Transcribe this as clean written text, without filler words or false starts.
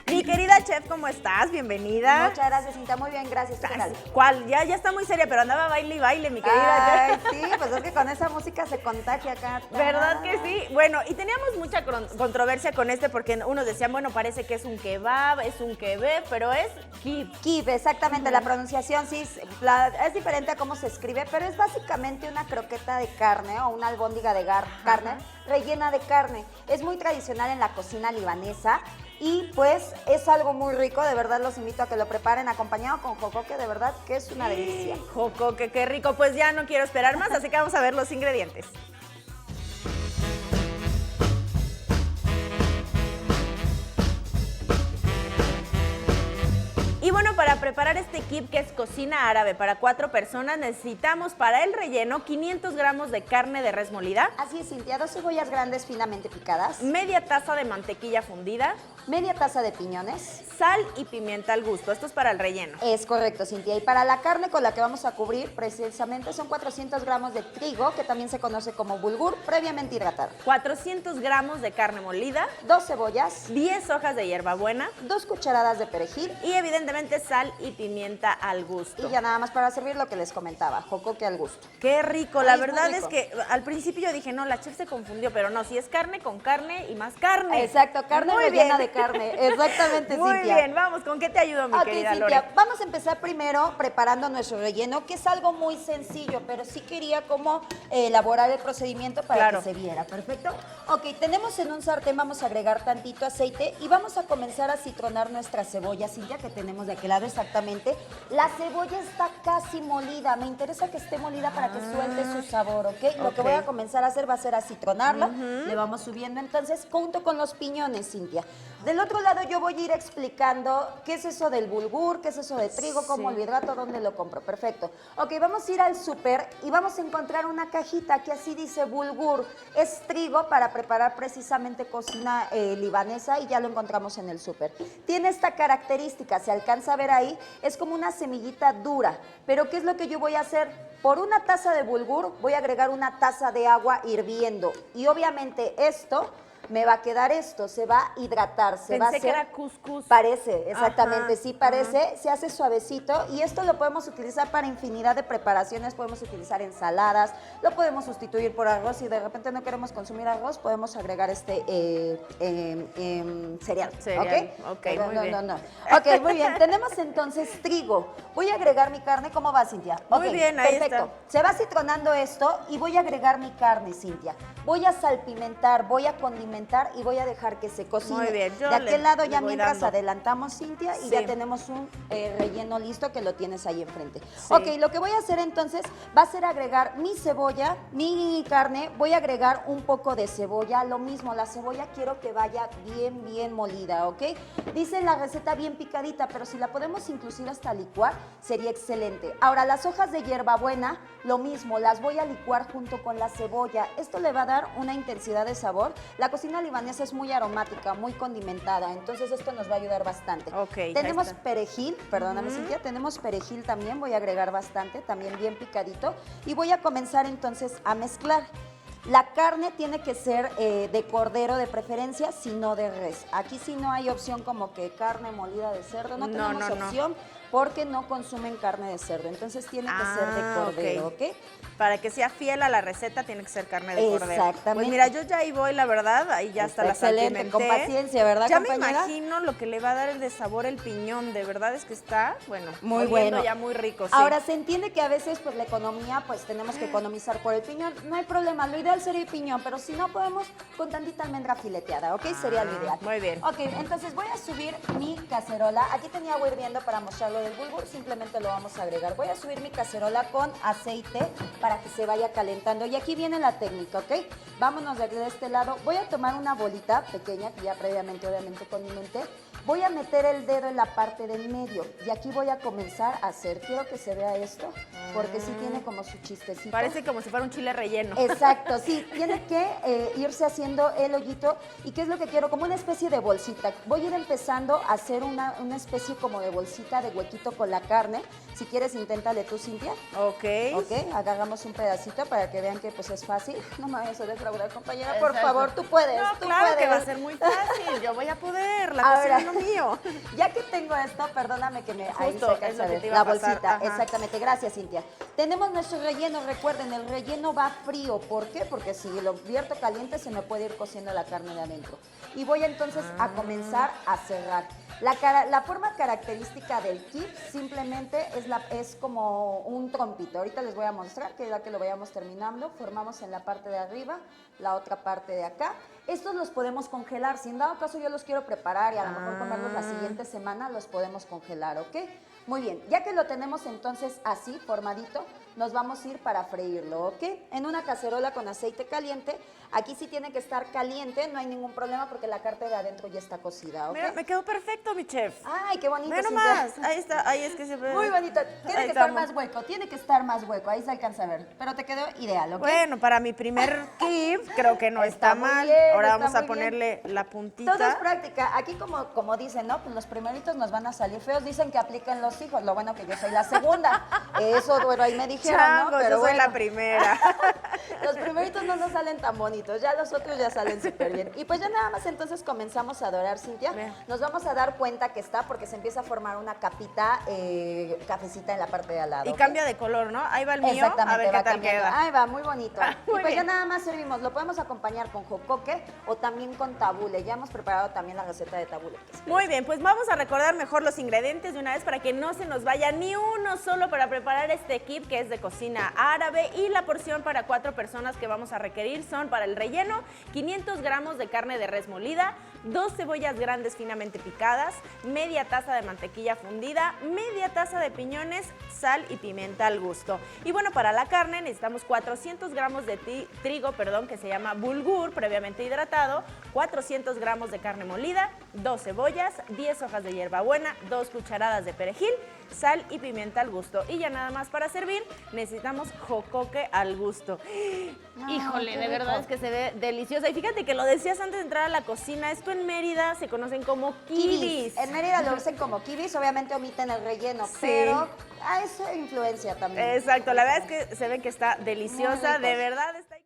Mi querida chef, ¿cómo estás? Bienvenida. Muchas gracias, Cintia. Muy bien, gracias. ¿Qué tal? ¿Cuál? Ya está muy seria, pero andaba baile y baile, mi querida. Ay, sí, pues es que con esa música se contagia acá. ¿Verdad que sí? Bueno, y teníamos mucha controversia con este porque unos decían, bueno, parece que es un kebab, es un kebab, pero es kib. Kib, exactamente, la pronunciación sí es diferente a cómo se escribe, pero es básicamente una croqueta de carne o una albóndiga de carne rellena de carne. Es muy tradicional en la cocina libanesa. Y pues es algo muy rico, de verdad los invito a que lo preparen acompañado con jocoque, de verdad que es una delicia. Jocoque, qué rico. Pues ya no quiero esperar más, así que vamos a ver los ingredientes. Y bueno, para preparar este kib, que es cocina árabe para 4 personas, necesitamos para el relleno 500 gramos de carne de res molida. Así es, Cintia, 2 cebollas grandes finamente picadas. Media taza de mantequilla fundida. Media taza de piñones. Sal y pimienta al gusto. Esto es para el relleno. Es correcto, Cintia. Y para la carne con la que vamos a cubrir, precisamente son 400 gramos de trigo, que también se conoce como bulgur, previamente hidratado. 400 gramos de carne molida. 2 cebollas. 10 hojas de hierbabuena. 2 cucharadas de perejil. Y evidentemente sal y pimienta al gusto. Y ya nada más para servir lo que les comentaba, jocoque al gusto. Qué rico, Ay, la es muy verdad rico. es que al principio yo dije, no, la chef se confundió, pero no, si es carne con carne y más carne. Exacto, carne Muy rellena bien. de carne, exactamente, Muy Cintia. bien, vamos, ¿con qué te ayudo, mi Ok, querida Cintia, Lore? vamos a empezar primero preparando nuestro relleno, que es algo muy sencillo, pero sí quería como elaborar el procedimiento para Claro. que se viera, ¿perfecto? Ok, tenemos en un sartén, vamos a agregar tantito aceite y vamos a comenzar a citronar nuestra cebolla, Cintia, que tenemos de aquel lado exactamente. La cebolla está casi molida, me interesa que esté molida para que suelte su sabor, ¿ok? Lo que Ok. voy a comenzar a hacer va a ser a citronarla, le vamos subiendo entonces junto con los piñones, Cintia. Del otro lado yo voy a ir explicando qué es eso del bulgur, qué es eso de trigo, cómo Sí. lo hidrato, dónde lo compro. Perfecto. Ok, vamos a ir al súper y vamos a encontrar una cajita que así dice bulgur. Es trigo para preparar precisamente cocina libanesa y ya lo encontramos en el súper. Tiene esta característica, se alcanza a ver ahí, es como una semillita dura. Pero ¿qué es lo que yo voy a hacer? Por una taza de bulgur voy a agregar una taza de agua hirviendo. Y obviamente esto me va a quedar esto, se va a hidratar, se va a Pensé hacer... que era cuscús. Parece, exactamente, Ajá, sí parece, se hace suavecito y esto lo podemos utilizar para infinidad de preparaciones, podemos utilizar ensaladas, lo podemos sustituir por arroz, si de repente no queremos consumir arroz, podemos agregar este cereal, Cereal, ¿ok? ok, Pero muy no, bien. no, no. Ok, muy bien, tenemos entonces trigo, voy a agregar mi carne, ¿cómo va, Cintia? Muy Ok, bien, ahí perfecto. está. Se va citronando esto y voy a agregar mi carne, Cintia. Voy a salpimentar, voy a condimentar y voy a dejar que se cocine. Muy bien, yo de le- aquel lado le ya voy mientras dando. adelantamos, Cintia, y Sí. ya tenemos un relleno listo que lo tienes ahí enfrente. Sí. Ok, lo que voy a hacer entonces va a ser agregar mi cebolla, mi carne, voy a agregar un poco de cebolla, lo mismo, la cebolla quiero que vaya bien, bien molida, ¿ok? Dice en la receta bien picadita, pero si la podemos inclusive hasta licuar, sería excelente. Ahora, las hojas de hierbabuena, lo mismo, las voy a licuar junto con la cebolla. Esto le va a dar una intensidad de sabor. La cocina libanesa es muy aromática, muy condimentada, entonces esto nos va a ayudar bastante. Ok, ahí Tenemos está. perejil, perdóname Cintia, tenemos perejil también, voy a agregar bastante, también bien picadito, y voy a comenzar entonces a mezclar. La carne tiene que ser de cordero de preferencia, si no de res. Aquí sí no hay opción como que carne molida de cerdo, no No, tenemos no, no. opción porque no consumen carne de cerdo, entonces tiene que ser de cordero, ok. ¿ok? Para que sea fiel a la receta tiene que ser carne de cordero. Exactamente. Pues mira, yo ya ahí voy, la verdad, ahí ya está la excelente, con salpimenté. paciencia, ¿verdad, Ya compañera? me imagino lo que le va a dar el de sabor el piñón, de verdad es que está, bueno, Muy oliendo bueno. ya muy rico, sí. Ahora, se entiende que a veces, pues, la economía, pues, tenemos que economizar por el piñón. No hay problema, lo ideal sería el piñón, pero si no podemos, con tantita almendra fileteada, ¿ok? Sería lo ideal. muy bien. Ok, entonces voy a subir mi cacerola. Aquí tenía agua hirviendo para mostrarlo del bulgur, simplemente lo vamos a agregar. Voy a subir mi cacerola con aceite para que se vaya calentando. Y aquí viene la técnica, ¿ok? Vámonos de este lado. Voy a tomar una bolita pequeña, que ya previamente, obviamente, condimenté, Voy a meter el dedo en la parte del medio y aquí voy a comenzar a hacer. Quiero que se vea esto porque sí tiene como su chistecito. Parece como si fuera un chile relleno. Exacto, sí, tiene que irse haciendo el hoyito. ¿Y qué es lo que quiero? Como una especie de bolsita. Voy a ir empezando a hacer una especie como de bolsita, de huequito con la carne. Si quieres, inténtale tú, Cintia. Ok. Ok, agarramos un pedacito para que vean que pues es fácil. No me vayas a defraudar, compañera, por favor, tú puedes, No, tú claro puedes. que va a ser muy fácil, yo voy a poder, la Ahora, cocina es lo mío. Ya que tengo esto, perdóname que ahí Justo, se alcanza es lo a que ver. te iba La a pasar, bolsita, ajá. exactamente. Gracias, Cintia. Tenemos nuestro relleno, recuerden, el relleno va frío. ¿Por qué? Porque si lo vierto caliente se me puede ir cociendo la carne de adentro. Y voy entonces a comenzar a cerrar. La forma característica del kip simplemente es como un trompito. Ahorita les voy a mostrar que ya que lo vayamos terminando, formamos en la parte de arriba, la otra parte de acá. Estos los podemos congelar. Si en dado caso yo los quiero preparar y a lo mejor comerlos la siguiente semana, los podemos congelar, ¿ok? Muy bien, ya que lo tenemos entonces así, formadito, nos vamos a ir para freírlo, ¿ok? En una cacerola con aceite caliente. Aquí sí tiene que estar caliente, no hay ningún problema porque la carne de adentro ya está cocida, ¿ok? Mira, me quedó perfecto, mi chef. Ay, qué bonito. Ve Cintia. nomás, ahí está, ahí es que se ve. Muy bonito. Tiene Ahí que estar estamos. más hueco, tiene que estar más hueco. Ahí se alcanza a ver. Pero te quedó ideal, ¿ok? Bueno, para mi primer kip creo que no está, muy mal. bien, Ahora está vamos a muy bien. ponerle la puntita. Todo es práctica. Aquí como dicen, ¿no? Pues los primeritos nos van a salir feos. Dicen que apliquen los hijos. Lo bueno que yo soy la segunda. Eso, bueno, ahí me dijeron, ¿no? Changos, yo soy la primera. Los primeritos no nos salen tan bonitos. Ya los otros ya salen súper bien. Y pues ya nada más entonces comenzamos a dorar, Cintia. Bien. Nos vamos a dar cuenta que está porque se empieza a formar una capita cafecita en la parte de al lado. Y ¿ok? cambia de color, ¿no? Ahí va el mío, Exactamente, a ver va qué tal cambiando. queda. Ahí va, muy bonito. Y Muy pues ya bien. nada más servimos. Lo podemos acompañar con jocoque o también con tabule. Ya hemos preparado también la receta de tabule. Muy bien, pues vamos a recordar mejor los ingredientes de una vez para que no se nos vaya ni uno solo para preparar este kip que es de cocina árabe, y la porción para 4 personas que vamos a requerir son para el relleno 500 gramos de carne de res molida, 2 cebollas grandes finamente picadas, media taza de mantequilla fundida, media taza de piñones, sal y pimienta al gusto. Y bueno, para la carne necesitamos 400 gramos de trigo, que se llama bulgur, previamente hidratado, 400 gramos de carne molida, 2 cebollas, 10 hojas de hierbabuena, 2 cucharadas de perejil, sal y pimienta al gusto. Y ya nada más para servir necesitamos jocoque al gusto. Híjole, qué de verdad rico. es que se ve deliciosa. Y fíjate que lo decías antes de entrar a la cocina, esto en Mérida se conocen como kibis. En Mérida lo usan como kibis, obviamente omiten el relleno, Sí. pero a eso influencia también. Exacto, la verdad es que se ve que está deliciosa, Muy ricos. de verdad está